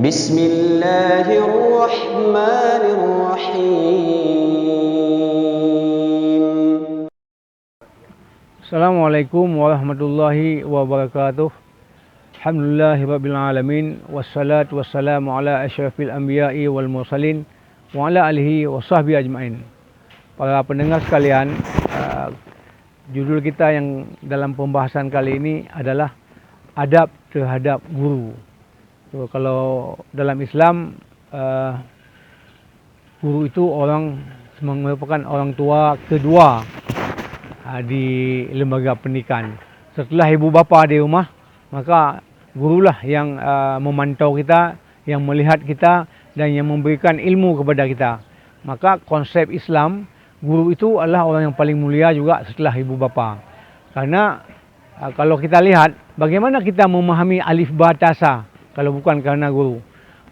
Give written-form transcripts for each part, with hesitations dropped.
Bismillahirrahmanirrahim. Assalamualaikum warahmatullahi wabarakatuh. Alhamdulillahirabbil alamin wassalatu wassalamu ala asyrafil anbiya'i wal mursalin wa ala alihi washabbihi ajmain. Para pendengar sekalian, judul kita yang dalam pembahasan kali ini adalah adab terhadap guru. So, kalau dalam Islam, guru itu merupakan orang tua kedua di lembaga pendidikan. Setelah ibu bapa di rumah, maka gurulah yang memantau kita, yang melihat kita dan yang memberikan ilmu kepada kita. Maka konsep Islam, guru itu adalah orang yang paling mulia juga setelah ibu bapa. Karena kalau kita lihat bagaimana kita memahami alif ba ta sa kalau bukan karena guru.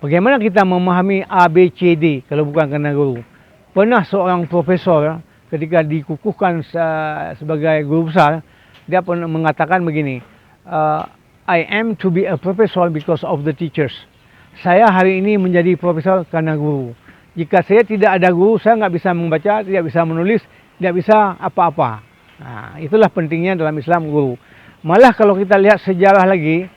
Bagaimana kita memahami A, B, C, D kalau bukan karena guru. Pernah seorang profesor ketika dikukuhkan sebagai guru besar, dia pernah mengatakan begini, I am to be a professor because of the teachers. Saya hari ini menjadi profesor karena guru. Jika saya tidak ada guru, saya nggak bisa membaca, tidak bisa menulis, tidak bisa apa-apa. Nah, itulah pentingnya dalam Islam guru. Malah kalau kita lihat sejarah lagi,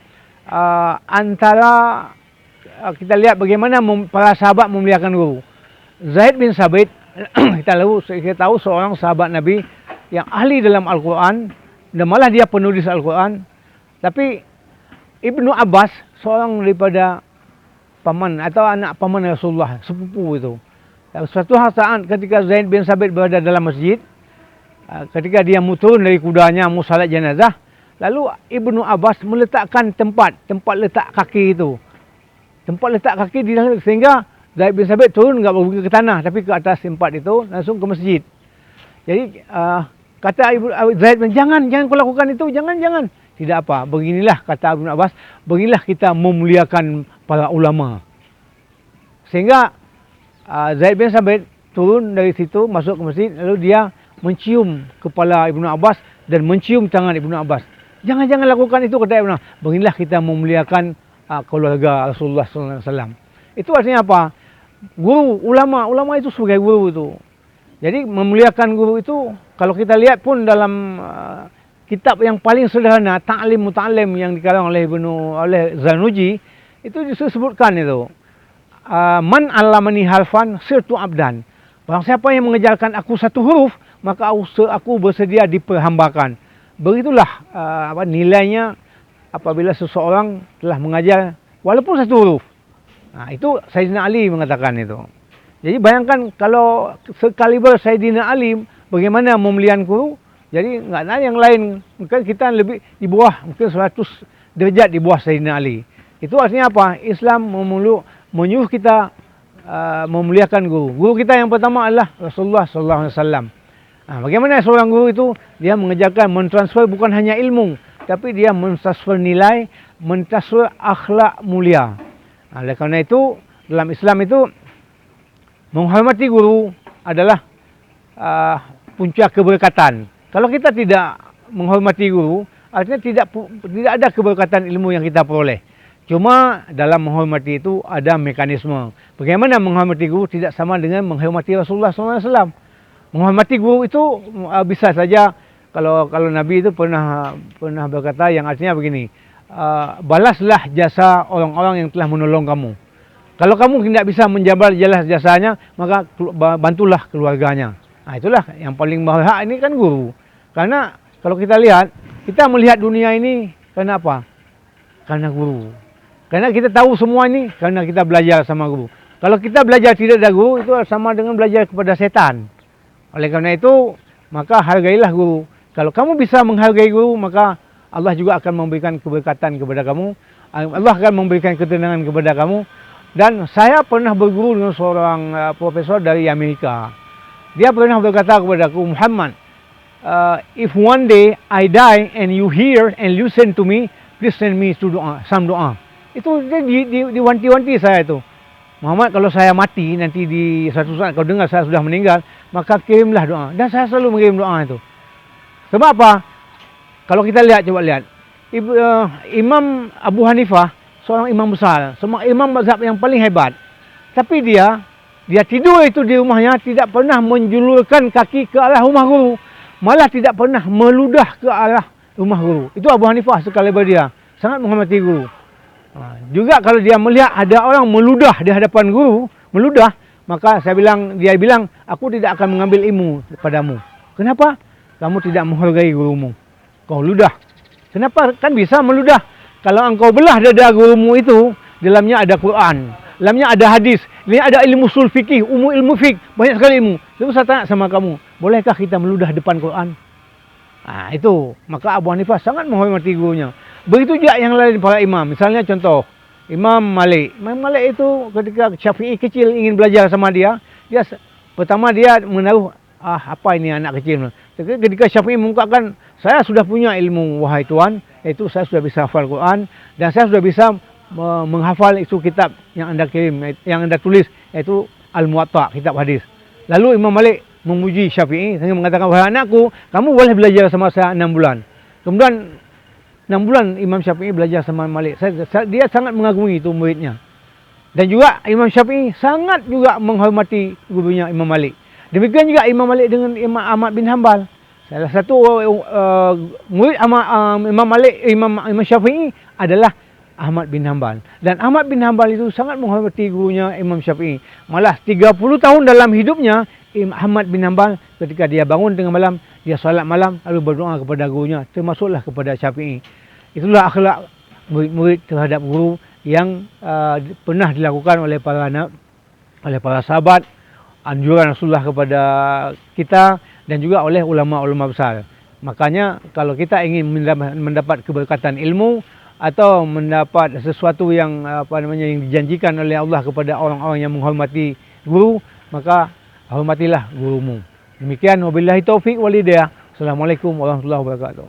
kita lihat bagaimana para sahabat memuliakan guru. Zaid bin Sabit, kita tahu seorang sahabat Nabi yang ahli dalam Al-Quran, dan malah dia penulis Al-Quran. Tapi Ibnu Abbas, seorang daripada paman atau anak paman Rasulullah, sepupu itu. Suatu saat ketika Zaid bin Sabit berada dalam masjid, ketika dia turun dari kudanya mau salat jenazah, lalu Ibnu Abbas meletakkan tempat letak kaki itu. Tempat letak kaki di dalam, sehingga Zaid bin Sabit turun enggak pergi ke tanah tapi ke atas tempat itu, langsung ke masjid. Jadi kata Zaid bin, jangan kau lakukan itu, jangan. Tidak apa, beginilah kata Ibnu Abbas, beginilah kita memuliakan para ulama. Sehingga Zaid bin Sabit turun dari situ masuk ke masjid, lalu dia mencium kepala Ibnu Abbas dan mencium tangan Ibnu Abbas. Jangan lakukan itu, kata Ibnu Abbas. Beginilah kita memuliakan keluarga Rasulullah SAW. Itu artinya apa? Guru, ulama itu sebagai guru itu. Jadi memuliakan guru itu, kalau kita lihat pun dalam kitab yang paling sederhana, Ta'lim Muta'allim yang dikarang oleh Zarnuji, itu disebutkan itu. Man 'allamani harfan sirtu abdan. Barang siapa yang mengajarkan aku satu huruf, maka aku bersedia diperhambakan. Begitulah nilainya apabila seseorang telah mengajar walaupun satu huruf. Nah, itu Sayyidina Ali mengatakan itu. Jadi bayangkan kalau sekaliber Sayyidina Ali bagaimana memuliakan guru. Jadi enggak ada yang lain. Mungkin kita lebih di bawah, mungkin 100 derajat di bawah Sayyidina Ali. Itu artinya apa? Islam menyuruh kita memuliakan guru. Guru kita yang pertama adalah Rasulullah SAW. Nah, bagaimana seorang guru itu? Dia mengajarkan, mentransfer bukan hanya ilmu, tapi dia mentransfer nilai, mentransfer akhlak mulia. Nah, oleh karena itu, dalam Islam itu, menghormati guru adalah puncak keberkatan. Kalau kita tidak menghormati guru, artinya tidak ada keberkatan ilmu yang kita peroleh. Cuma dalam menghormati itu ada mekanisme. Bagaimana menghormati guru tidak sama dengan menghormati Rasulullah SAW. Menghormati guru itu bisa saja kalau Nabi itu pernah berkata yang artinya begini, balaslah jasa orang-orang yang telah menolong kamu. Kalau kamu tidak bisa menjabar jasanya, maka bantulah keluarganya. Nah, itulah yang paling berhak ini kan guru. Karena kalau kita lihat, kita melihat dunia ini karena apa? Karena guru. Karena kita tahu semua ini karena kita belajar sama guru. Kalau kita belajar tidak ada guru, itu sama dengan belajar kepada setan. Oleh karena itu, maka hargailah guru. Kalau kamu bisa menghargai guru, maka Allah juga akan memberikan keberkatan kepada kamu. Allah akan memberikan ketenangan kepada kamu. Dan saya pernah berguru dengan seorang profesor dari Amerika. Dia pernah berkata kepada aku, Muhammad, if one day I die and you hear and listen to me, please send me to some doa. Itu diwanti-wanti saya itu. Muhammad, kalau saya mati nanti di suatu saat kau dengar saya sudah meninggal, maka kirimlah doa. Dan saya selalu mengirim doa itu. Sebab apa? Kalau kita lihat, coba lihat. Imam Abu Hanifah, seorang imam besar, seorang imam mazhab yang paling hebat. Tapi dia tidur itu di rumahnya tidak pernah menjulurkan kaki ke arah rumah guru. Malah tidak pernah meludah ke arah rumah guru. Itu Abu Hanifah sekaliber dia. Sangat menghormati guru. Juga kalau dia melihat ada orang meludah di hadapan guru, meludah, maka dia bilang, aku tidak akan mengambil ilmu padamu. Kenapa? Kamu tidak menghargai gurumu. Kau ludah. Kenapa? Kan bisa meludah. Kalau engkau belah dada gurumu itu, dalamnya ada Quran, dalamnya ada hadis, dalamnya ada ilmu usul fikih, ilmu fik, banyak sekali ilmu. Lalu saya tanya sama kamu, bolehkah kita meludah depan Quran? Itu. Maka Abu Hanifah sangat menghormati gurunya. Begitu juga yang lain para imam. Misalnya contoh, Imam Malik. Imam Malik itu ketika Syafi'i kecil ingin belajar sama dia pertama dia menaruh, apa ini anak kecil. Ketika Syafi'i mengungkapkan, saya sudah punya ilmu, wahai Tuhan, itu saya sudah bisa hafal Quran, dan saya sudah bisa menghafal itu kitab yang anda kirim, yang anda tulis, yaitu Al-Muwatta, kitab hadis. Lalu Imam Malik memuji Syafi'i, sehingga mengatakan, wahai anakku, kamu boleh belajar sama saya 6 bulan. Kemudian 6 bulan Imam Syafi'i belajar sama Malik. Dia sangat mengagumi itu muridnya. Dan juga Imam Syafi'i sangat juga menghormati gurunya Imam Malik. Demikian juga Imam Malik dengan Imam Ahmad bin Hanbal. Salah satu murid Imam Malik, Imam Syafi'i adalah Ahmad bin Hanbal. Dan Ahmad bin Hanbal itu sangat menghormati gurunya Imam Syafi'i. Malah 30 tahun dalam hidupnya, Ahmad bin Hanbal ketika dia bangun tengah malam, dia salat malam lalu berdoa kepada gurunya, termasuklah kepada Syafi'i. Itulah akhlak murid-murid terhadap guru yang pernah dilakukan oleh para sahabat, anjuran Rasulullah kepada kita, dan juga oleh ulama-ulama besar. Makanya kalau kita ingin mendapat keberkatan ilmu atau mendapat sesuatu yang yang dijanjikan oleh Allah kepada orang-orang yang menghormati guru, maka hormatilah gurumu. Demikian, wabillahi taufik wal hidayah. Assalamualaikum warahmatullahi wabarakatuh.